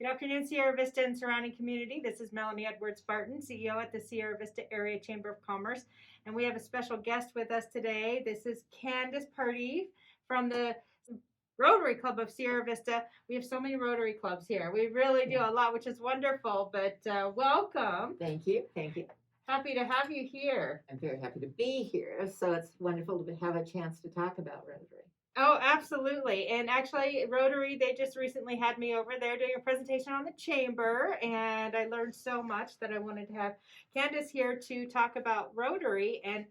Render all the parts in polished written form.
Good afternoon, Sierra Vista and surrounding community. This is Melanie Edwards-Barton, CEO at the Sierra Vista Area Chamber of Commerce, and we have a special guest with us today. This is Candace Pardee from the Rotary Club of Sierra Vista. We have so many Rotary clubs here. We really do a lot, which is wonderful, but welcome. Thank you. Thank you. Happy to have you here. I'm very happy to be here. So it's wonderful to have a chance to talk about Rotary. Oh, absolutely. And actually, Rotary, they just recently had me over there doing a presentation on the chamber, and I learned so much that I wanted to have Candace here to talk about Rotary and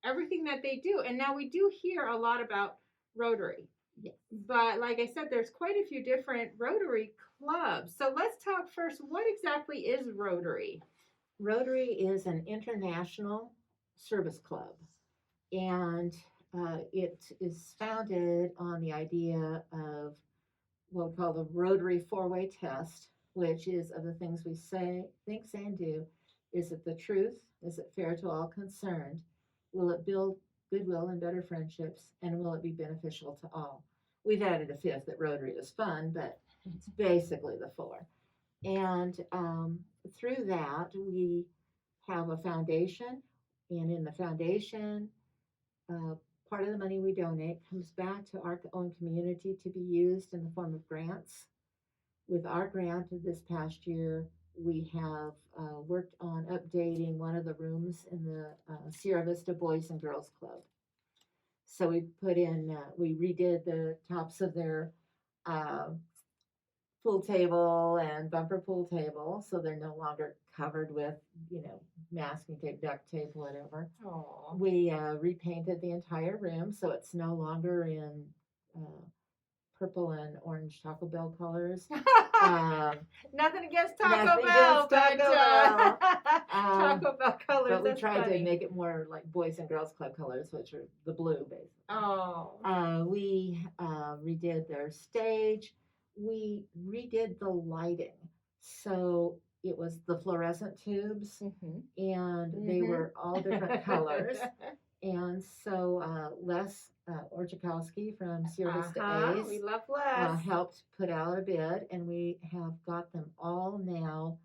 everything that they do. And now we do hear a lot about Rotary. Yes. But like I said, there's quite a few different Rotary clubs. So let's talk first. What exactly is Rotary? Rotary is an international service club, and it is founded on the idea of what we call the Rotary four-way test, which is of the things we say, think, say, and do. Is it the truth? Is it fair to all concerned? Will it build goodwill and better friendships? And will it be beneficial to all? We've added a fifth that Rotary is fun, but it's basically the four. And through that, we have a foundation, and in the foundation, part of the money we donate comes back to our own community to be used in the form of grants. With our grant this past year, we have worked on updating one of the rooms in the Sierra Vista Boys and Girls Club. So we put in, we redid the tops of their pool table and bumper pool table, so they're no longer covered with, masking tape, duct tape, whatever. Aww. We repainted the entire room, so it's no longer in purple and orange Taco Bell colors. Nothing against Taco Bell, but Taco Bell colors. But we tried to make it more like Boys and Girls Club colors, which are the blue, basically. Oh. We redid their stage. We redid the lighting. So it was the fluorescent tubes, and they were all different colors. And so Les Orchakowski from Sierra Vista A's, we love Les, helped put out a bid, and we have got them all now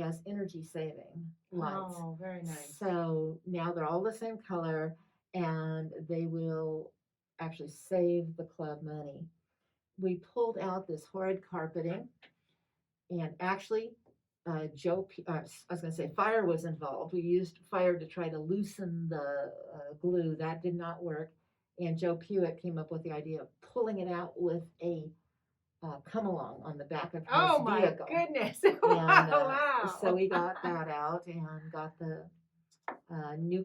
as energy saving lights. Oh, very nice. So now they're all the same color, and they will actually save the club money. We pulled out this horrid carpeting, and actually, fire was involved. We used fire to try to loosen the glue. That did not work. And Joe Pewitt came up with the idea of pulling it out with a come along on the back of his vehicle. Oh my goodness! And, wow! So we got that out and got the a new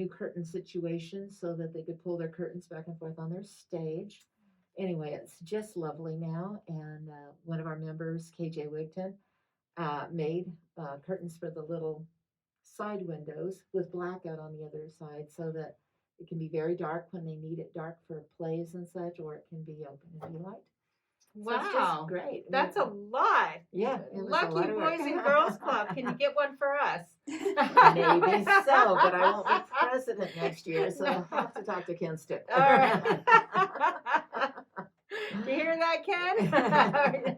curtain situation so that they could pull their curtains back and forth on their stage. Anyway, it's just lovely now. And one of our members, KJ Wigton, made curtains for the little side windows with blackout on the other side so that it can be very dark when they need it dark for plays and such, or it can be open and be light. Wow. So it's just great. That's a lot. Yeah. Lucky Boys and Girls Club. Can you get one for us? Maybe so, but I won't be president next year, so I'll have to talk to Ken Stick. All right. Do you hear that, Ken?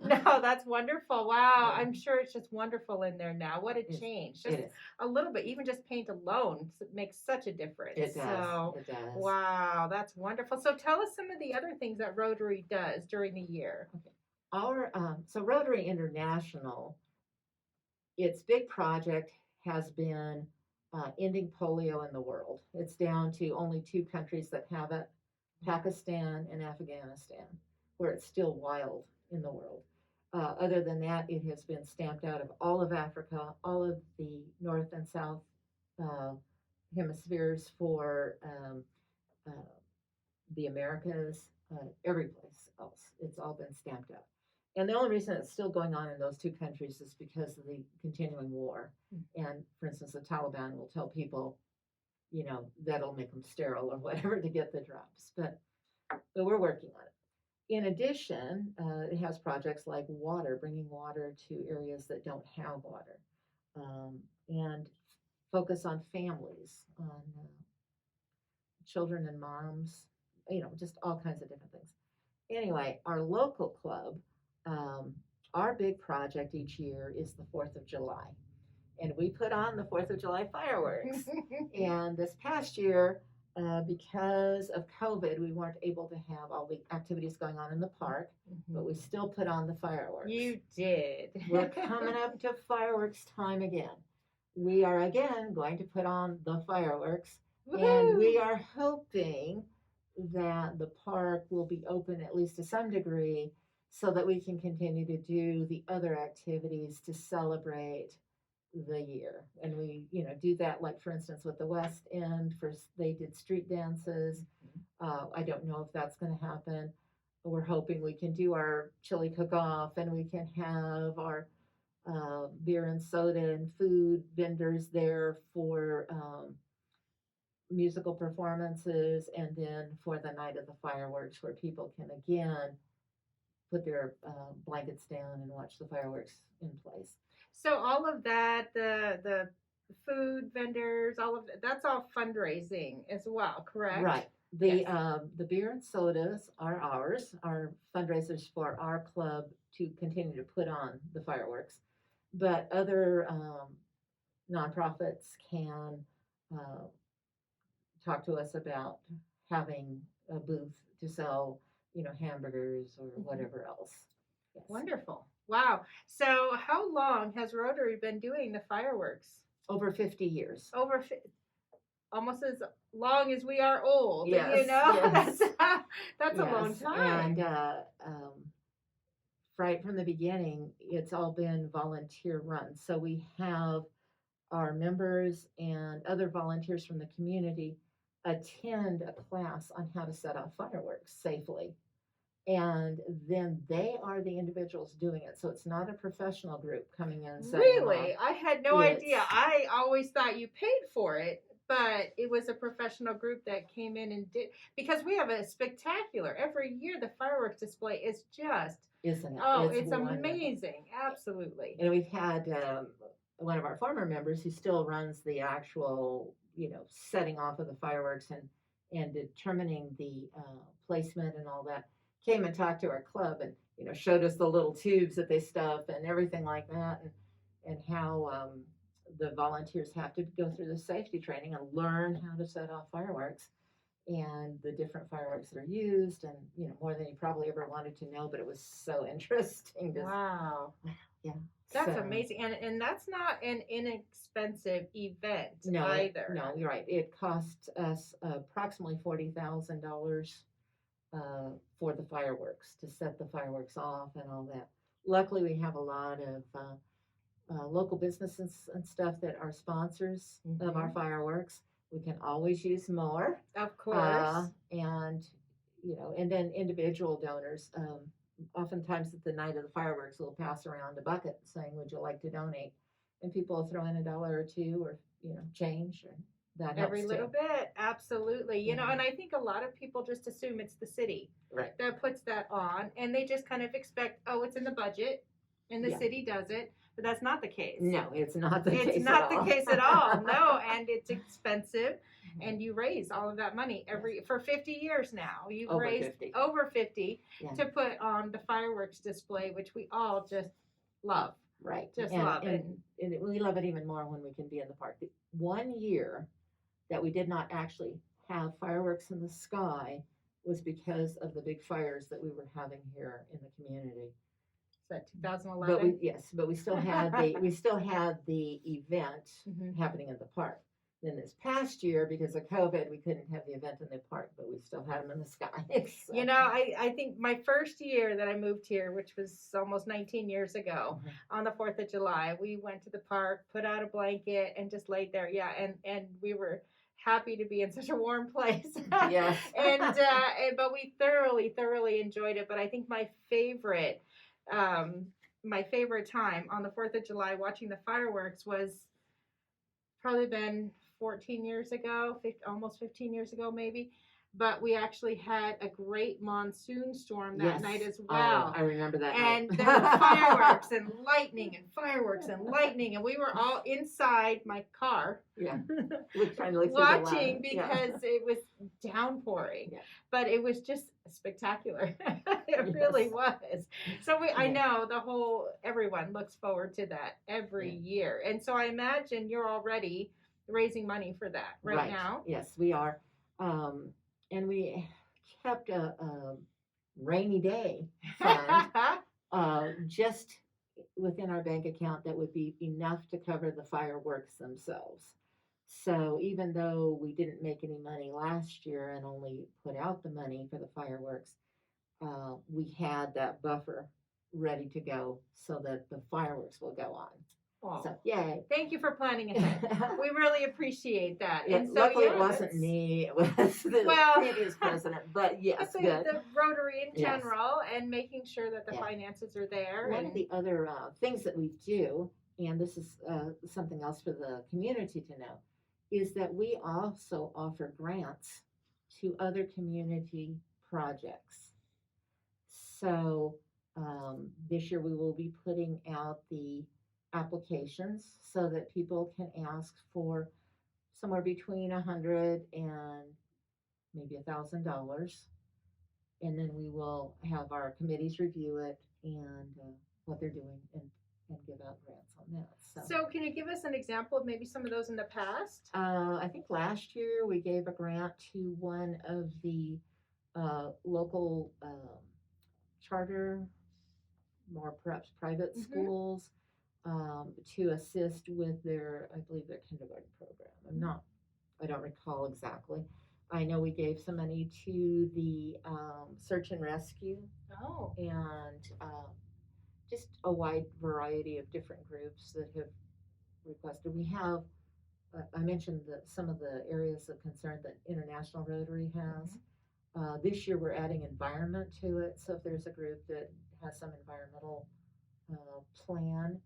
No, that's wonderful. Wow. I'm sure it's just wonderful in there now. What a change. Just a little bit, even just paint alone makes such a difference. It does. So, it does. Wow, that's wonderful. So tell us some of the other things that Rotary does during the year. Okay. So Rotary International, its big project has been ending polio in the world. It's down to only 2 countries that have it. Pakistan and Afghanistan, where it's still wild in the world. Other than that, it has been stamped out of all of Africa, all of the North and South hemispheres for the Americas, every place else. It's all been stamped out. And the only reason it's still going on in those 2 countries is because of the continuing war. And for instance, the Taliban will tell people, that'll make them sterile or whatever to get the drops. But we're working on it. In addition, it has projects like water, bringing water to areas that don't have water, and focus on families, on children and moms, just all kinds of different things. Anyway, our local club our big project each year is the 4th of July. And we put on the 4th of July fireworks. And this past year, because of COVID, we weren't able to have all the activities going on in the park, but we still put on the fireworks. You did. We're coming up to fireworks time again. We are again going to put on the fireworks, and we are hoping that the park will be open at least to some degree so that we can continue to do the other activities to celebrate the year. And we, do that, like for instance with the West End, they did street dances. I don't know if that's going to happen. We're hoping we can do our chili cook-off, and we can have our beer and soda and food vendors there for musical performances, and then for the night of the fireworks, where people can again put their blankets down and watch the fireworks in place. So all of that, the food vendors, all of that's all fundraising as well, correct? Right. The beer and sodas are ours, our fundraisers for our club to continue to put on the fireworks. But other nonprofits can talk to us about having a booth to sell, hamburgers or whatever else. Yes. Wonderful. Wow. So how long has Rotary been doing the fireworks? Over 50 years. Almost as long as we are old. Yes, yes. That's yes. a long time. And right from the beginning, it's all been volunteer run. So we have our members and other volunteers from the community attend a class on how to set off fireworks safely. And then they are the individuals doing it. So it's not a professional group coming in. Really? I had no idea. I always thought you paid for it, but it was a professional group that came in and did, because we have a spectacular, every year the fireworks display is just, isn't it? Oh, it's amazing. Absolutely. And we've had one of our former members who still runs the actual, setting off of the fireworks and determining the placement and all that, came and talked to our club and, showed us the little tubes that they stuff and everything like that, and how the volunteers have to go through the safety training and learn how to set off fireworks and the different fireworks that are used, and, more than you probably ever wanted to know, but it was so interesting. Wow. Yeah. That's amazing. And that's not an inexpensive event either. No, you're right. It costs us approximately $40,000 for the fireworks, to set the fireworks off and all that. Luckily, we have a lot of local businesses and stuff that are sponsors of our fireworks. We can always use more. Of course. And then individual donors. Oftentimes at the night of the fireworks, we'll pass around a bucket saying, "Would you like to donate?" And people will throw in $1 or $2 or, change, or that helps every little bit. Absolutely. And I think a lot of people just assume it's the city that puts that on, and they just kind of expect, oh, it's in the budget and the city does it. But that's not the case. No, it's not the case. It's not the case at all. No, and it's expensive, and you raise all of that money for 50 years now. You've raised over 50 to put on the fireworks display, which we all just love. Right. Just love it. And we love it even more when we can be in the park. One year that we did not actually have fireworks in the sky was because of the big fires that we were having here in the community. Is that 2011? But we still had the event happening in the park. Then this past year, because of COVID, we couldn't have the event in the park, but we still had them in the sky. So. I think my first year that I moved here, which was almost 19 years ago, on the 4th of July, we went to the park, put out a blanket, and just laid there. Yeah, and we were happy to be in such a warm place. Yes. But we thoroughly enjoyed it. But I think my favorite time on the 4th of July watching the fireworks was probably been 14 years ago, almost 15 years ago maybe. but we actually had a great monsoon storm that Yes. night as Oh, well. I remember that And night. there were fireworks and lightning and fireworks and lightning, and we were all inside my car. Yeah. Trying to look through the Watching ladder. Yeah. because it was downpouring. Yeah. But it was just spectacular. It really was. So I Yeah. know everyone looks forward to that every year. And so I imagine you're already raising money for that right now. Yes, we are. And we kept a rainy day fund just within our bank account that would be enough to cover the fireworks themselves. So even though we didn't make any money last year and only put out the money for the fireworks, we had that buffer ready to go so that the fireworks will go on. Oh, so yay! Thank you for planning ahead. We really appreciate that. Yeah, And so, luckily it wasn't me; it was the previous president. But yes, good. The Rotary in Yes. general, and making sure that the finances are there. One of the other things that we do, and this is something else for the community to know, is that we also offer grants to other community projects. So this year we will be putting out the applications so that people can ask for somewhere between $100 and maybe $1,000, and then we will have our committees review it and what they're doing and give out grants on that. So can you give us an example of maybe some of those in the past? I think last year we gave a grant to one of the local charter, more perhaps private schools, to assist with their, I believe, their kindergarten program. I don't recall exactly. I know we gave some money to the search and rescue. Oh. And just a wide variety of different groups that have requested. We have, I mentioned some of the areas of concern that International Rotary has. This year we're adding environment to it. So if there's a group that has some environmental plan,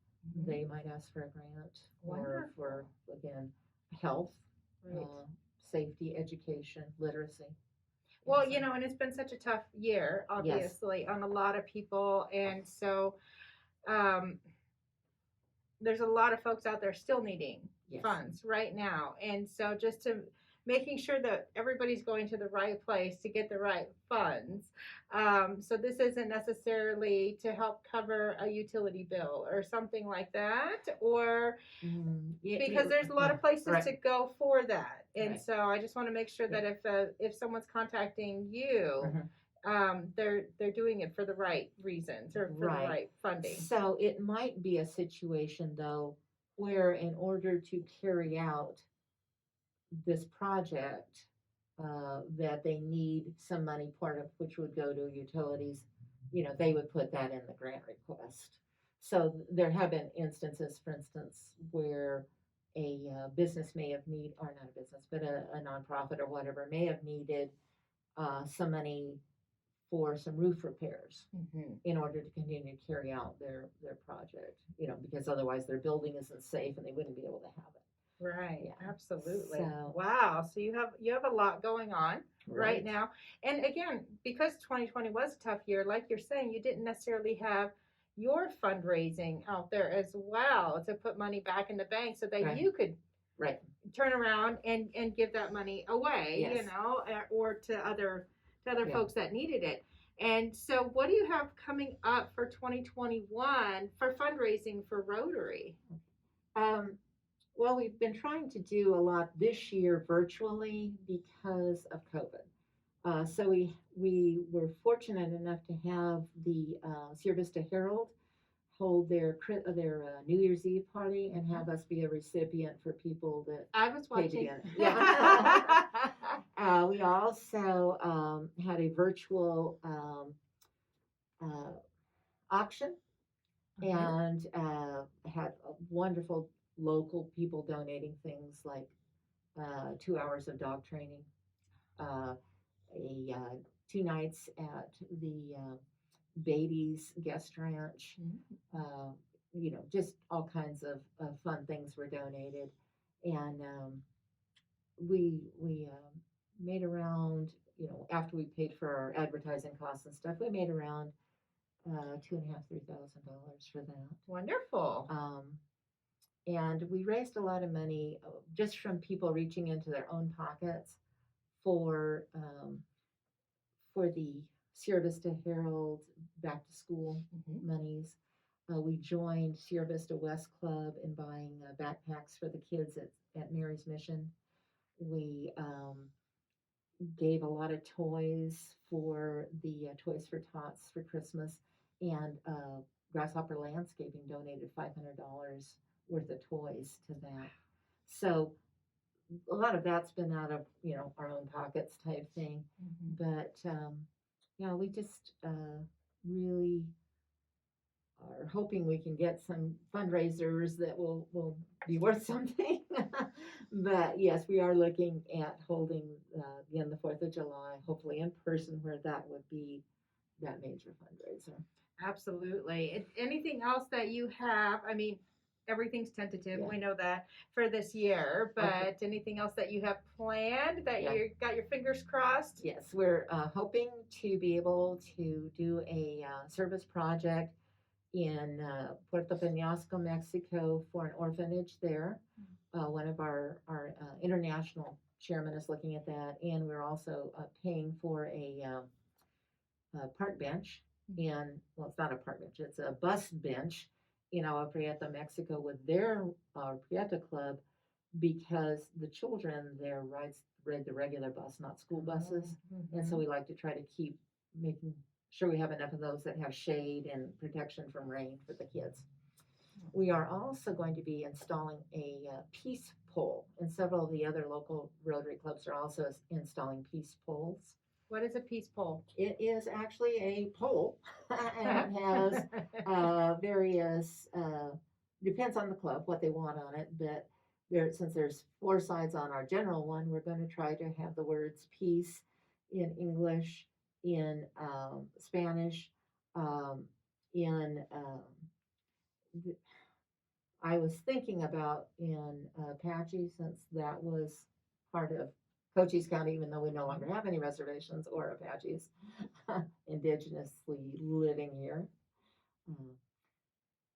they might ask for a grant. Or for, again, health, safety, education, literacy. Well, and it's been such a tough year, obviously, on a lot of people. And so there's a lot of folks out there still needing funds right now. And so just to making sure that everybody's going to the right place to get the right funds. So this isn't necessarily to help cover a utility bill or something like that, or because there's a lot of places to go for that. And so I just want to make sure that if someone's contacting you, they're doing it for the right reasons or for the right funding. So it might be a situation though where in order to carry out this project, that they need some money, part of which would go to utilities, they would put that in the grant request. So there have been instances, for instance, where a business may have or not a business, but a nonprofit or whatever may have needed some money for some roof repairs in order to continue to carry out their project, because otherwise their building isn't safe and they wouldn't be able to have it. Right, absolutely. So, wow, so you have a lot going on right now. And again, because 2020 was a tough year, like you're saying, you didn't necessarily have your fundraising out there as well to put money back in the bank so that you could turn around and give that money away, or to other folks that needed it. And so what do you have coming up for 2021 for fundraising for Rotary? Well, we've been trying to do a lot this year virtually because of COVID. So we were fortunate enough to have the Sierra Vista Herald hold their New Year's Eve party and have us be a recipient for people that I was watching. We also had a virtual auction and had a wonderful local people donating things like 2 hours of dog training, 2 nights at the Beatty's guest ranch, just all kinds of fun things were donated, and we made around after we paid for our advertising costs and stuff, we made around $2,500–3,000 for that. Wonderful. And we raised a lot of money just from people reaching into their own pockets for the Sierra Vista Herald back to school monies. We joined Sierra Vista West Club in buying backpacks for the kids at Mary's Mission. We gave a lot of toys for the Toys for Tots for Christmas, and Grasshopper Landscaping donated $500 worth of toys to that. So a lot of that's been out of our own pockets type thing. But we just really are hoping we can get some fundraisers that will be worth something. But yes, we are looking at holding again the 4th of July, hopefully in person, where that would be that major fundraiser. Absolutely. Anything else that you have? I mean, everything's tentative. Yeah. We know that for this year, but Okay. anything else that you have planned that you got your fingers crossed? Yes, we're hoping to be able to do a service project in Puerto Peñasco, Mexico, for an orphanage there. One of our international chairman is looking at that, and we're also paying for a park bench it's not a park bench, it's a bus bench in Agua Prieta, Mexico, with their Prieta Club, because the children there ride the regular bus, not school buses. And so we like to try to keep making sure we have enough of those that have shade and protection from rain for the kids. We are also going to be installing a peace pole, and several of the other local Rotary clubs are also installing peace poles. What is a peace pole? It is actually a pole, and it has various, depends on the club, what they want on it, but since there's 4 sides on our general one, we're going to try to have the words peace in English, in Spanish, I was thinking about in Apache, since that was part of Cochise County, even though we no longer have any reservations or Apaches indigenously living here.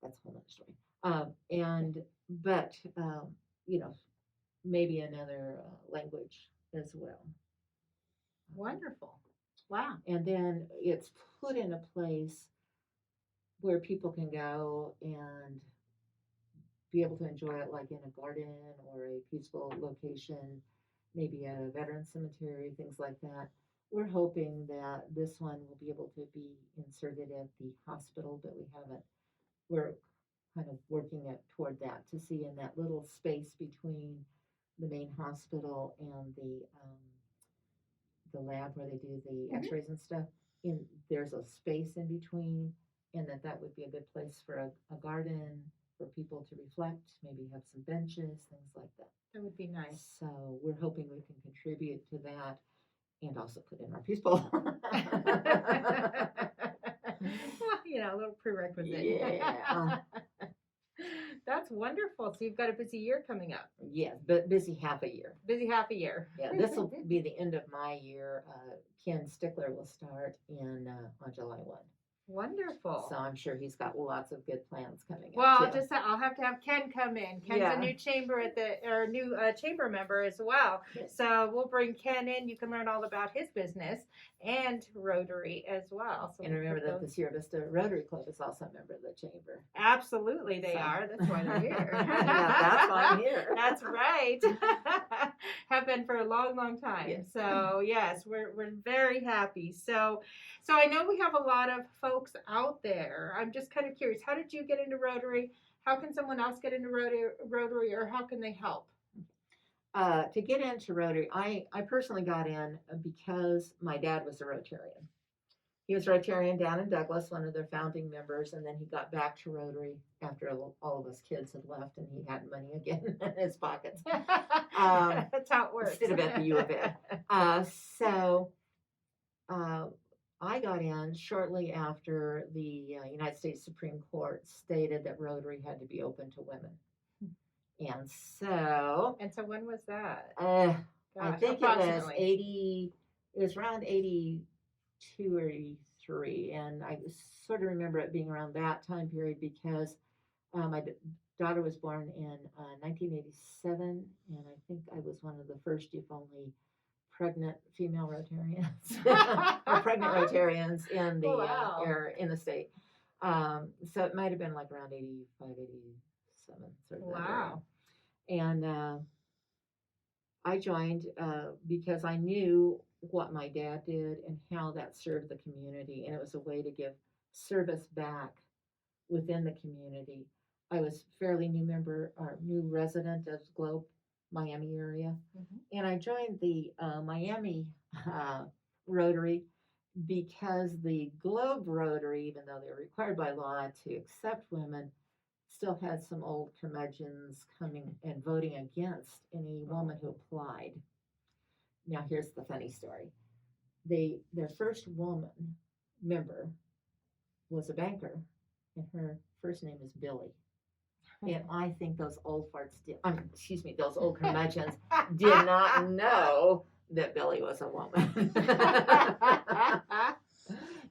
That's a whole other story. But maybe another language as well. Wonderful. Wow. And then it's put in a place where people can go and be able to enjoy it, like in a garden or a peaceful location, maybe at a veteran cemetery, things like that. We're hoping that this one will be able to be inserted at the hospital, but we haven't. We're kind of working toward that, to see in that little space between the main hospital and the lab where they do the x-rays and stuff. There's a space in between, and that would be a good place for a garden, for people to reflect, maybe have some benches, things like that. That would be nice. So we're hoping we can contribute to that, and also put in our peace pole. Well, a little prerequisite. Yeah. That's wonderful. So you've got a busy year coming up. Yes, but busy half a year. Busy half a year. Yeah, this will be the end of my year. Ken Stickler will start on July 1. Wonderful. So I'm sure he's got lots of good plans coming up. Well, I'll have to have Ken come in. Ken's Yeah. a new chamber new chamber member as well. Yes. So we'll bring Ken in. You can learn all about his business and Rotary as well. So And remember that the Sierra Vista Rotary Club is also a member of the chamber. Absolutely, they are. That's why they're here. Yeah, that's why I'm here. That's right. Have been for a long, long time. Yes. So yes, we're very happy. So I know we have a lot of folks out there. I'm just kind of curious. How did you get into Rotary? How can someone else get into Rotary, or how can they help? To get into Rotary, I personally got in because my dad was a Rotarian. He was Rotarian down in Douglas, one of their founding members, and then he got back to Rotary after all of us kids had left, and he had money again in his pockets. That's how it works. Instead of at the U of A. So I got in shortly after the United States Supreme Court stated that Rotary had to be open to women. And so when was that? I think it was It was around 82 or 83, and I sort of remember it being around that time period because my daughter was born in 1987, and I think I was one of the first, if only, pregnant female Rotarians or pregnant Rotarians in the Wow. in the state. So it might have been like around 85, 87, sort of that area. Wow. And I joined because I knew what my dad did and how that served the community, and it was a way to give service back within the community. I was fairly new member or new resident of Globe, Miami area, and I joined the Miami Rotary because the Globe Rotary, even though they were required by law to accept women, still had some old curmudgeons coming and voting against any woman who applied. Now, here's the funny story. Their first woman member was a banker, and her first name is Billy. And I think those old farts those old curmudgeons did not know that Billy was a woman.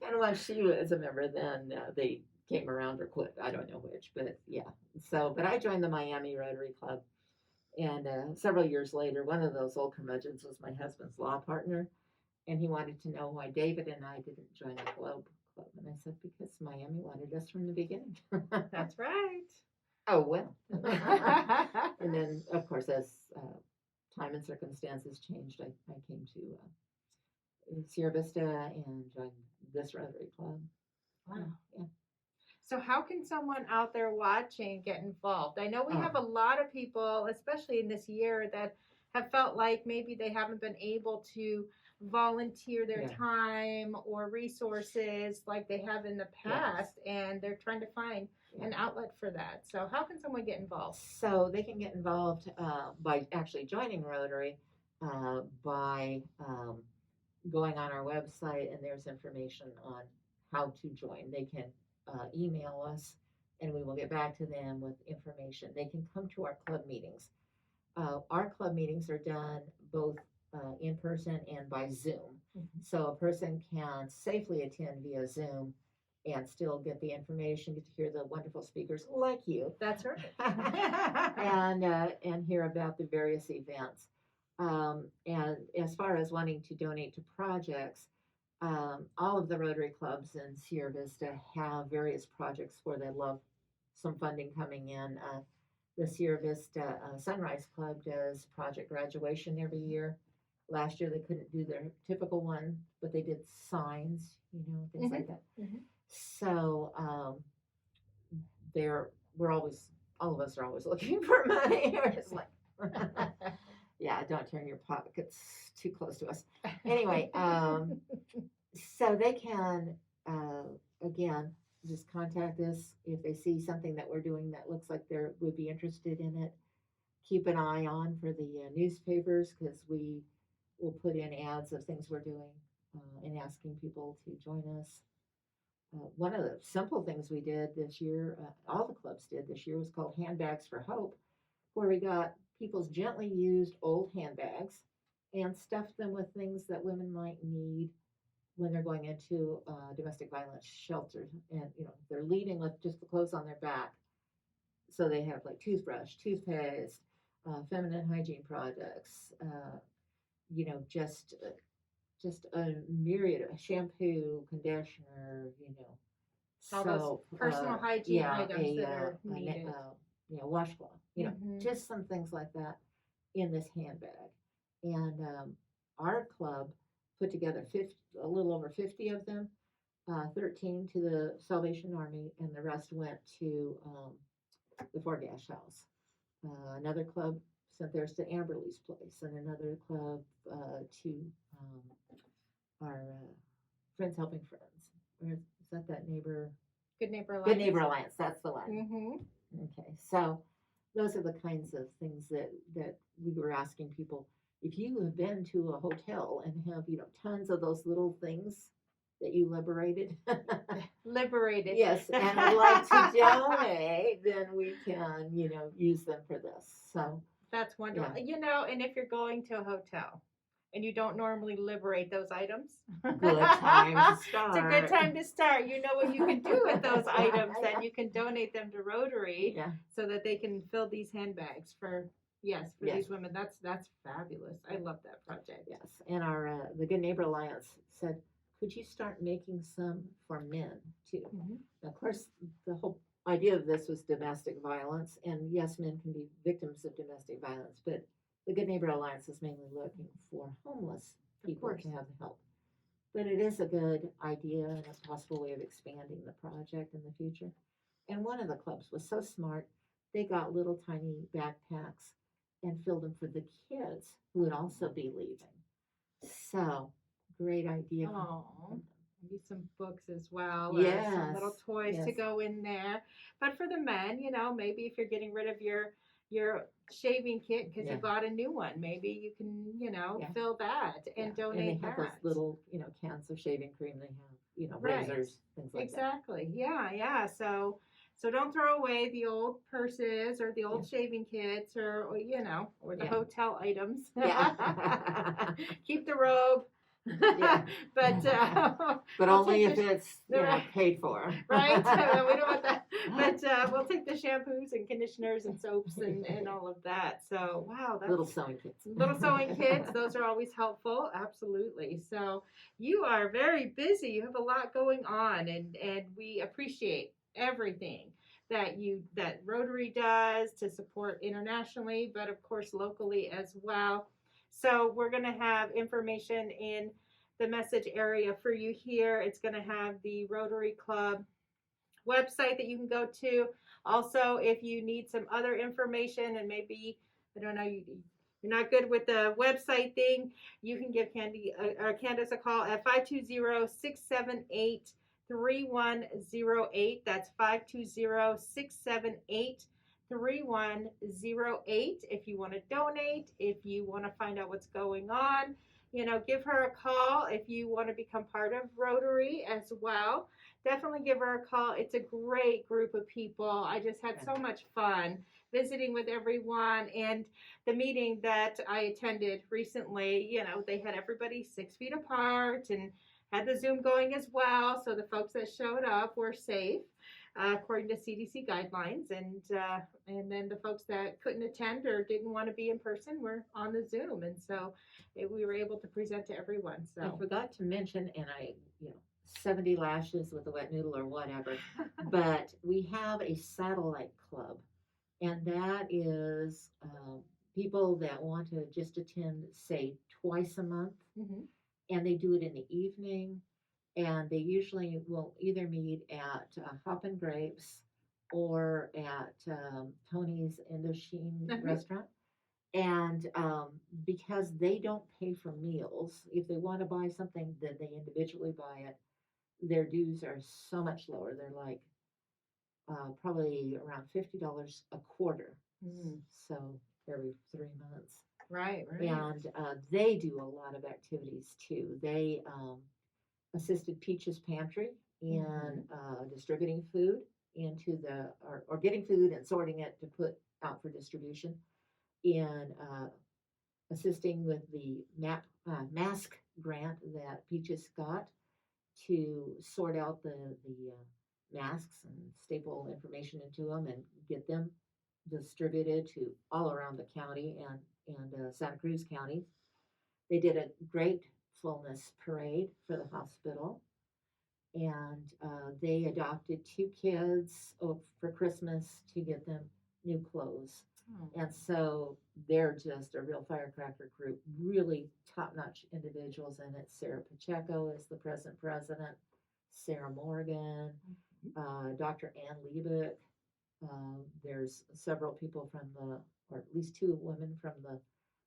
And once she was a member, then they came around or quit. I don't know which, but yeah. So, but I joined the Miami Rotary Club. And several years later, one of those old curmudgeons was my husband's law partner. And he wanted to know why David and I didn't join the Globe Club. And I said, because Miami wanted us from the beginning. That's right. Oh, well. And then, of course, as time and circumstances changed, I came to Sierra Vista and joined this Rotary Club. Wow. Yeah. So how can someone out there watching get involved? I know we have a lot of people, especially in this year, that have felt like maybe they haven't been able to volunteer their time or resources like they have in the past, and they're trying to find an outlet for that. So how can someone get involved? So they can get involved by actually joining Rotary by going on our website, and there's information on how to join. They can email us, and we will get back to them with information. They can come to our club meetings. Our club meetings are done both in person and by Zoom. So a person can safely attend via Zoom and still get the information, get to hear the wonderful speakers like you. That's right. And hear about the various events. And as far as wanting to donate to projects, all of the Rotary clubs in Sierra Vista have various projects where they love some funding coming in. The Sierra Vista Sunrise Club does project graduation every year. Last year they couldn't do their typical one, but they did signs, things like that. So all of us are always looking for money. We're just like, yeah, don't turn your pockets too close to us. Anyway, so they can, again, just contact us if they see something that we're doing that looks like they would be interested in it. Keep an eye on for the newspapers, because we will put in ads of things we're doing and asking people to join us. One of the simple things we did this year, all the clubs did this year, was called Handbags for Hope, where we got people's gently used old handbags and stuffed them with things that women might need when they're going into domestic violence shelter, and they're leaving with just the clothes on their back. So they have like toothbrush, toothpaste, feminine hygiene products, just a myriad of shampoo, conditioner, all those personal hygiene items that are needed. Washcloth, just some things like that in this handbag. And our club put together a little over 50 of them, 13 to the Salvation Army, and the rest went to the Fort Gash House. Another club sent theirs to Amberley's place, and another club to our Friends Helping Friends. Is that neighbor? Good Neighbor Alliance. Good Neighbor Alliance, that's the one. Okay, so those are the kinds of things that we were asking people. If you have been to a hotel and have, tons of those little things that you liberated. Yes, and would like to donate, then we can, use them for this. So that's wonderful. And if you're going to a hotel, and you don't normally liberate those items, Good time to it's a good start. time to start. You know what you can do with those items, Yeah. and you can donate them to Rotary Yeah. so that they can fill these handbags for Yes. these women. That's fabulous. I love that project. Yes, and our the Good Neighbor Alliance said, could you start making some for men too? Mhm. Of course, the whole idea of this was domestic violence, and yes, men can be victims of domestic violence, but the Good Neighbor Alliance is mainly looking for homeless people course. to have help. But it is a good idea and a possible way of expanding the project in the future. And one of the clubs was so smart, they got little tiny backpacks and filled them for the kids who would also be leaving. So, great idea. Oh, maybe some books as well, or some Yes, little toys to yes. go in there. But for the men, maybe if you're getting rid of your shaving kit because you Yeah. bought a new one, maybe you can, Yeah. fill that Yeah. and And they donate have that. those little, cans of shaving cream. They have, Right. razors, things like Exactly. Yeah, yeah. So don't throw away the old purses or the old shaving kits or or the Yeah. hotel items. Yeah. Keep the robe. Yeah. But But we'll only take if the- it's, Right. paid for. right? We don't want that. But we'll take the shampoos and conditioners and soaps and all of that. So wow, that's Little sewing kits. little sewing kits. Those are always helpful. Absolutely. So you are very busy. You have a lot going on, and we appreciate everything that Rotary does to support internationally, but of course locally as well. So we're going to have information in the message area for you here. It's going to have the Rotary Club website that you can go to. Also, if you need some other information and maybe, I don't know, you're not good with the website thing, you can give Candace a call at 520-678-3108. That's 520-678-3108. If you want to donate, if you want to find out what's going on, give her a call. If you want to become part of Rotary as well, definitely give her a call. It's a great group of people. I just had so much fun visiting with everyone. And the meeting that I attended recently, they had everybody 6 feet apart and had the Zoom going as well. So the folks that showed up were safe. According to CDC guidelines, and then the folks that couldn't attend or didn't want to be in person were on the Zoom, and so we were able to present to everyone. So I forgot to mention, and 70 lashes with a wet noodle or whatever, but we have a satellite club, and that is people that want to just attend, say, twice a month, and they do it in the evening, and they usually will either meet at Hop and Grapes or at Tony's Indochine restaurant. And because they don't pay for meals, if they want to buy something, then they individually buy it. Their dues are so much lower. They're like probably around $50 a quarter. So every 3 months. Right. And they do a lot of activities too. They assisted Peach's Pantry in distributing food into or getting food and sorting it to put out for distribution, in assisting with the mask grant that Peaches got to sort out the masks and staple information into them and get them distributed to all around the county and Santa Cruz County. They did a great fullness parade for the hospital, and they adopted 2 kids for Christmas to get them new clothes. And so they're just a real firecracker group, really top-notch individuals in it. Sarah Pacheco is the present president, Sarah Morgan, Dr. Ann Liebig. There's several people or at least 2 women from the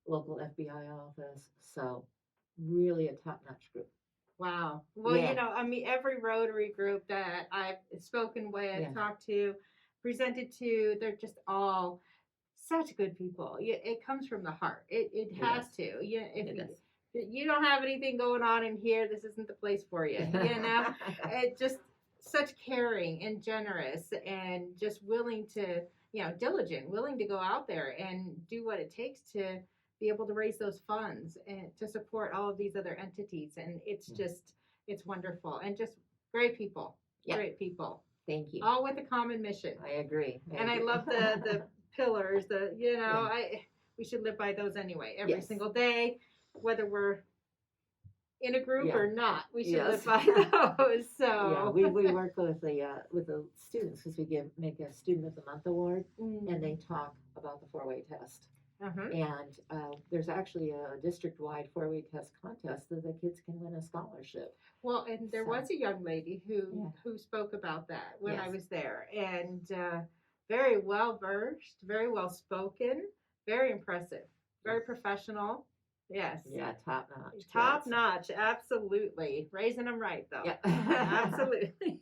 local FBI office. So really a top-notch group. Wow. Well, Yeah. every Rotary group that I've spoken with, talked to, presented to, they're just all such good people. It comes from the heart. It has to. If you don't have anything going on in here, this isn't the place for you. It just such caring and generous and just willing to, diligent, willing to go out there and do what it takes to be able to raise those funds and to support all of these other entities. And it's just, it's wonderful, and just great people, Yeah. great people, Thank you. all with a common mission. I agree. And I love the pillars, we should live by those anyway, every Yes. single day, whether we're in a group Yeah. or not, we should Yes. live by those. Yeah, So we work with the students because we make a Student of the Month award, and they talk about the 4-way test. Uh-huh. And there's actually a district-wide 4-way test contest that the kids can win a scholarship. Well, and there was a young lady Yeah. who spoke about that when I Yes. was there, and very well versed, very well spoken, very impressive, very professional. Yes. Yeah, top notch. Top kids. notch, absolutely. Raising them right, though. Yeah. Absolutely.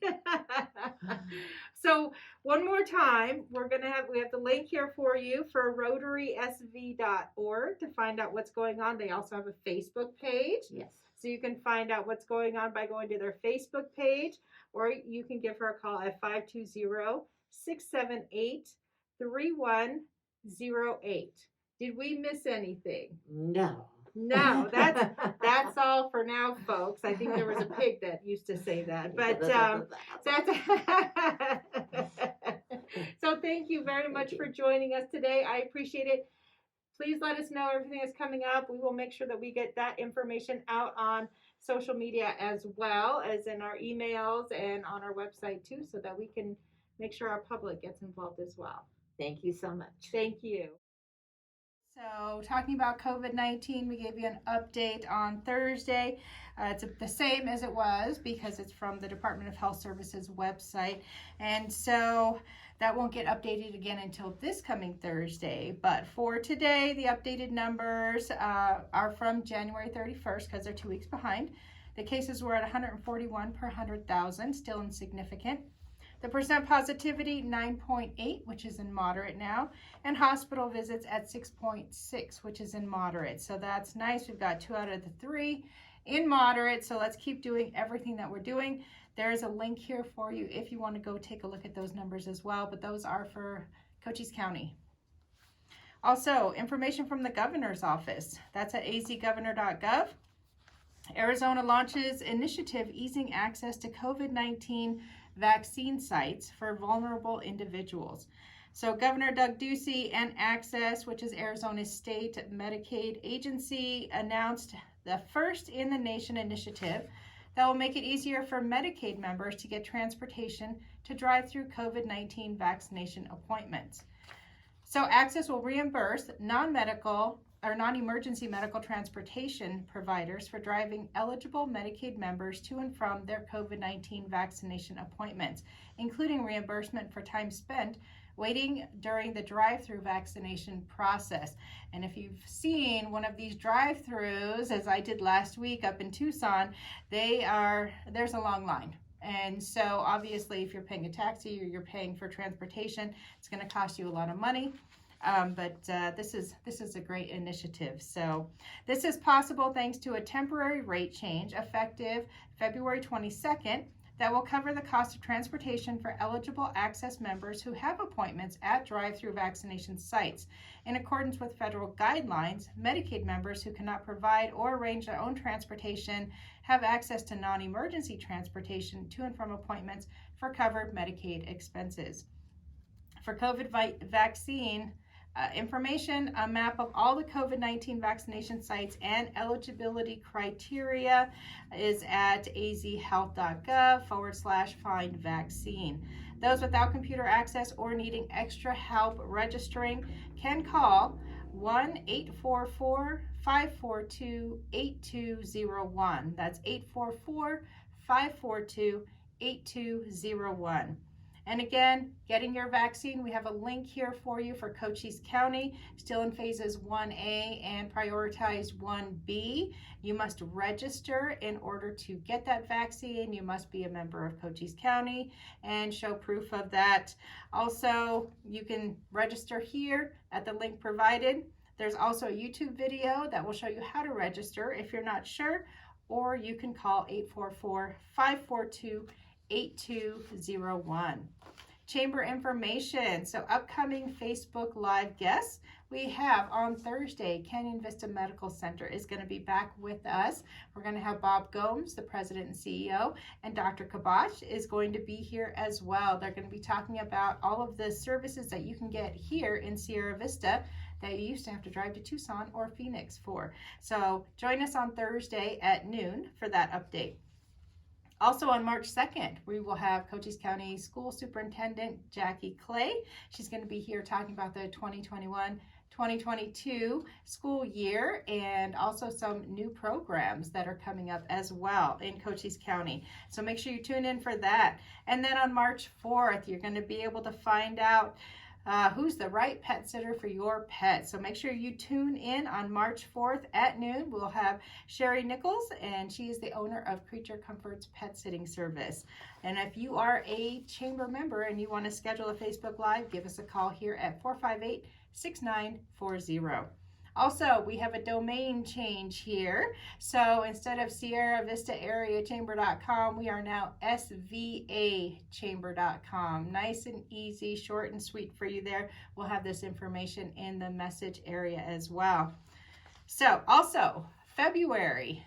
So one more time, we have the link here for you for RotarySV.org to find out what's going on. They also have a Facebook page. Yes. So you can find out what's going on by going to their Facebook page, or you can give her a call at 520-678-3108. Did we miss anything? No. No, that's all for now, folks. I think there was a pig that used to say that, but that's so thank you very much for joining us today. I appreciate it. Please let us know everything that's coming up. We will make sure that we get that information out on social media as well as in our emails and on our website too, so that we can make sure our public gets involved as well. Thank you so much. Thank you. So, talking about COVID-19, we gave you an update on Thursday. It's the same as it was because it's from the Department of Health Services website. And so that won't get updated again until this coming Thursday. But for today, the updated numbers are from January 31st because they're 2 weeks behind. The cases were at 141 per 100,000, still insignificant. The percent positivity, 9.8, which is in moderate now, and hospital visits at 6.6, which is in moderate. So that's nice. We've got 2 out of the 3 in moderate. So let's keep doing everything that we're doing. There is a link here for you if you want to go take a look at those numbers as well, but those are for Cochise County. Also, information from the governor's office. That's at azgovernor.gov. Arizona launches initiative easing access to COVID-19 vaccine sites for vulnerable individuals. So Governor Doug Ducey and Access, which is Arizona's state Medicaid agency, announced the first in the nation initiative that will make it easier for Medicaid members to get transportation to drive through COVID-19 vaccination appointments. So Access will reimburse non-medical or non-emergency medical transportation providers for driving eligible Medicaid members to and from their COVID-19 vaccination appointments, including reimbursement for time spent waiting during the drive-through vaccination process. And if you've seen one of these drive-throughs, as I did last week up in Tucson, there's a long line. And so obviously if you're paying a taxi or you're paying for transportation, it's going to cost you a lot of money. But this is a great initiative. So this is possible thanks to a temporary rate change effective February 22nd that will cover the cost of transportation for eligible Access members who have appointments at drive-through vaccination sites. In accordance with federal guidelines, Medicaid members who cannot provide or arrange their own transportation have access to non-emergency transportation to and from appointments for covered Medicaid expenses. For COVID vaccine information, a map of all the COVID-19 vaccination sites and eligibility criteria is at azhealth.gov/find vaccine. Those without computer access or needing extra help registering can call 1-844-542-8201. That's 844-542-8201. And again, getting your vaccine, we have a link here for you for Cochise County, still in phases 1A and prioritized 1B. You must register in order to get that vaccine. You must be a member of Cochise County and show proof of that. Also, you can register here at the link provided. There's also a YouTube video that will show you how to register if you're not sure, or you can call 844-542-8201. chamber information. So upcoming Facebook Live guests, we have on Thursday, Canyon Vista Medical Center is going to be back with us. We're going to have Bob Gomes, the president and CEO, and Dr. Kabach is going to be here as well. They're going to be talking about all of the services that you can get here in Sierra Vista that you used to have to drive to Tucson or Phoenix for. So join us on Thursday at noon for that update. Also on March 2nd, we will have Cochise County School Superintendent Jackie Clay. She's going to be here talking about the 2021-2022 school year and also some new programs that are coming up as well in Cochise County. So make sure you tune in for that. And then on March 4th, you're going to be able to find out who's the right pet sitter for your pet. So make sure you tune in on March 4th at noon. We'll have Sherry Nichols, and she is the owner of Creature Comforts Pet Sitting Service. And if you are a chamber member and you want to schedule a Facebook Live, give us a call here at 458-6940. Also, we have a domain change here. So instead of Sierra Vista Area Chamber.com, we are now SVAChamber.com. Nice and easy, short and sweet for you there. We'll have this information in the message area as well. So also, February,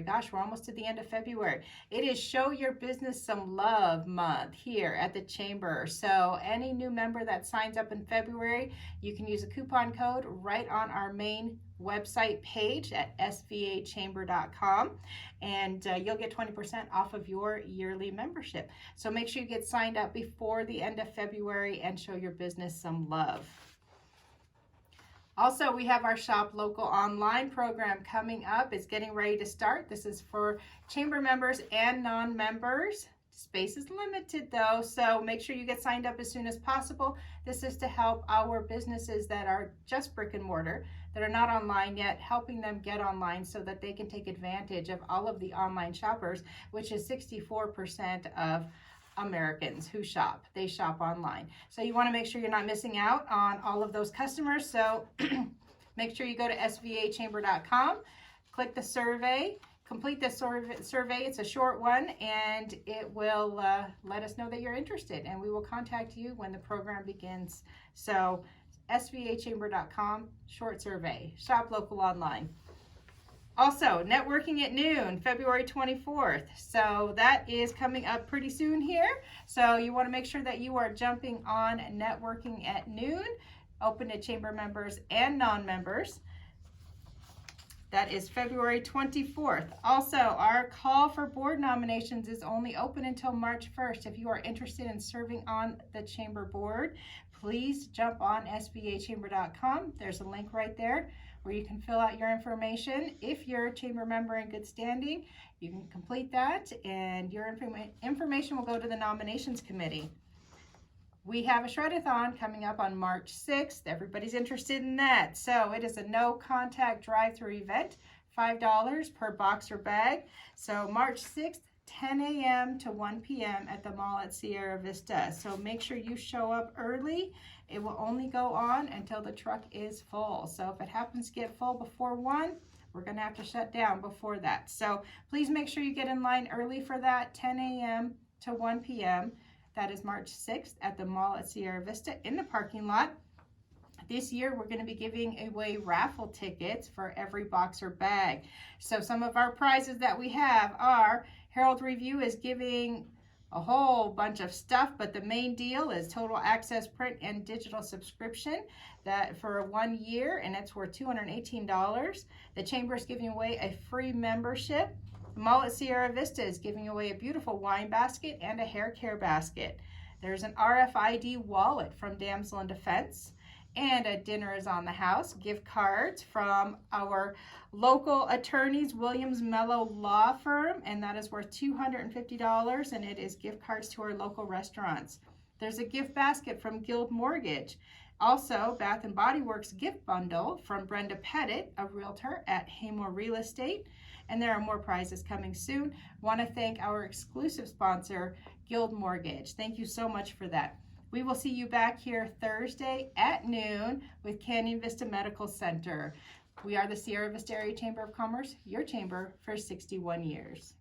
gosh, we're almost to the end of February. It is Show Your Business Some Love month here at the Chamber. So any new member that signs up in February, you can use a coupon code right on our main website page at svachamber.com, and you'll get 20% off of your yearly membership. So make sure you get signed up before the end of February and show your business some love. Also, we have our Shop Local online program coming up. It's getting ready to start. This is for chamber members and non-members. Space is limited though, so make sure you get signed up as soon as possible. This is to help our businesses that are just brick and mortar, that are not online yet, helping them get online so that they can take advantage of all of the online shoppers, which is 64% of Americans who shop. They shop online. So you want to make sure you're not missing out on all of those customers. So make sure you go to svachamber.com, click the survey, complete the survey. It's a short one, and it will let us know that you're interested, and we will contact you when the program begins. So svachamber.com, short survey, shop local online. Also, networking at noon, February 24th. So that is coming up pretty soon here. So you want to make sure that you are jumping on networking at noon, open to chamber members and non-members. That is February 24th. Also, our call for board nominations is only open until March 1st. If you are interested in serving on the chamber board, please jump on svachamber.com. There's a link right there where you can fill out your information. If you're a chamber member in good standing, you can complete that, and your information will go to the nominations committee. We have a shred-a-thon coming up on March 6th. Everybody's interested in that. So it is a no-contact drive-through event, $5 per box or bag. So March 6th, 10 a.m. to 1 p.m. at the mall at Sierra Vista. So make sure you show up early. It will only go on until the truck is full. So if it happens to get full before 1, we're going to have to shut down before that. So please make sure you get in line early for that, 10 a.m. to 1 p.m. That is March 6th at the mall at Sierra Vista in the parking lot. This year, we're going to be giving away raffle tickets for every box or bag. So some of our prizes that we have are Herald Review is giving a whole bunch of stuff, but the main deal is total access print and digital subscription that for 1 year, and it's worth $218. The Chamber is giving away a free membership. The Mall at Sierra Vista is giving away a beautiful wine basket and a hair care basket. There's an RFID wallet from Damsel in Defense, and a dinner is on the house. Gift cards from our local attorneys, Williams Mello Law Firm, and that is worth $250, and it is gift cards to our local restaurants. There's a gift basket from Guild Mortgage. Also, Bath & Body Works gift bundle from Brenda Pettit, a realtor at Haymore Real Estate. And there are more prizes coming soon. Want to thank our exclusive sponsor, Guild Mortgage. Thank you so much for that. We will see you back here Thursday at noon with Canyon Vista Medical Center. We are the Sierra Vista Area Chamber of Commerce, your chamber for 61 years.